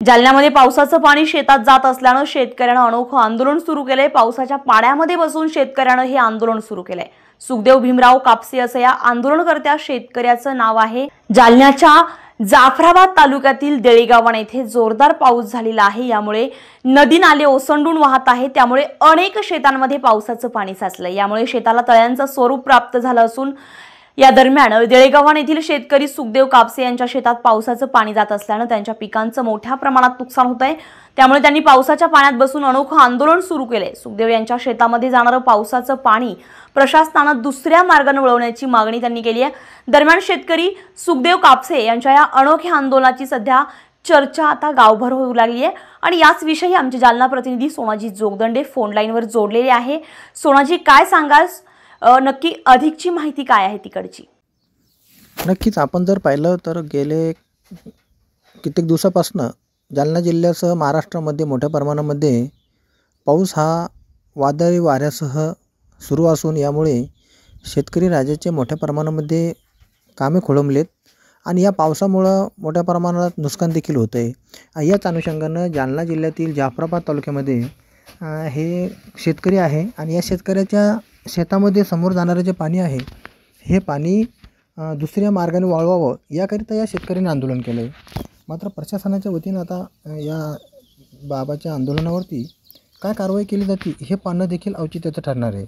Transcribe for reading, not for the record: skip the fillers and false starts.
जालन्यामध्ये पावसाचं पाणी शेतात जात असल्यानं शेतकऱ्यांना अनोखं आंदोलन सुरू केलंय। पावसाच्या पाण्यामध्ये बसून शेतकऱ्यांना हे आंदोलन सुरू केलंय। सुखदेव भीमराव कापसे असं या आंदोलनकर्त्या शेतकऱ्याचं नाव आहे। जालन्याच्या जाफराबाद तालुक्यातील देळेगाव येथे जोरदार पाऊस झालेला आहे। यामुळे नदी नाले ओसंडून वाहत आहेत। त्यामुळे अनेक शेतांमध्ये पावसाचं पाणी साचलंय। यामुळे शेताला तळ्यांचं स्वरूप प्राप्त झालं असून या दरम्यान देळेगाव येथील शेतकरी सुखदेव कापसे यांच्या शेतात पावसाचं पाणी जात असल्यानं त्यांच्या पिकांचं मोठ्या प्रमाणात नुकसान होत आहे। त्यामुळे त्यांनी पावसाच्या पाण्यात बसून अनोखं आंदोलन सुरू केले। सुखदेव यांच्या शेतामध्ये जाणारं पावसाचं पाणी प्रशासनानं दुसऱ्या मार्गाने वळवण्याची मागणी त्यांनी केली आहे। दरम्यान शेतकरी सुखदेव कापसे यांच्या या अनोख्या आंदोलनाची सध्या चर्चा आता गावभर होऊ लागली आहे। आणि याच विषयी आमचे जालना प्रतिनिधी सोनाजी जोगदंडे फोन लाईनवर जोडलेले आहे। सोनाजी, काय सांगाल, नक्की अधिकची माहिती काय आहे तिकडची? नक्कीच आपण जर पाहिलं तर गेले कित्येक दिवसापासून जालना जिल्ह्यासह महाराष्ट्रामध्ये मोठ्या प्रमाणामध्ये पाऊस हा वादळी वाऱ्यासह सुरू असून यामुळे शेतकरी राजाचे मोठ्या प्रमाणामध्ये कामे खोळंबलेत आणि या पावसामुळं मोठ्या प्रमाणात नुकसान देखील होतं आहे। याच अनुषंगानं जालना जिल्ह्यातील जाफराबाद तालुक्यामध्ये हे शेतकरी आहे आणि या शेतकऱ्याच्या शेतामध्ये समोर जाणारे जे पाणी आहे हे पाणी दुसऱ्या मार्गाने वळवावं याकरिता या शेतकऱ्यांनी आंदोलन केलं आहे। मात्र प्रशासनाच्या वतीनं आता या बाबाच्या आंदोलनावरती काय कारवाई केली जाते हे पाहणं देखील औचित्याचं ठरणार आहे।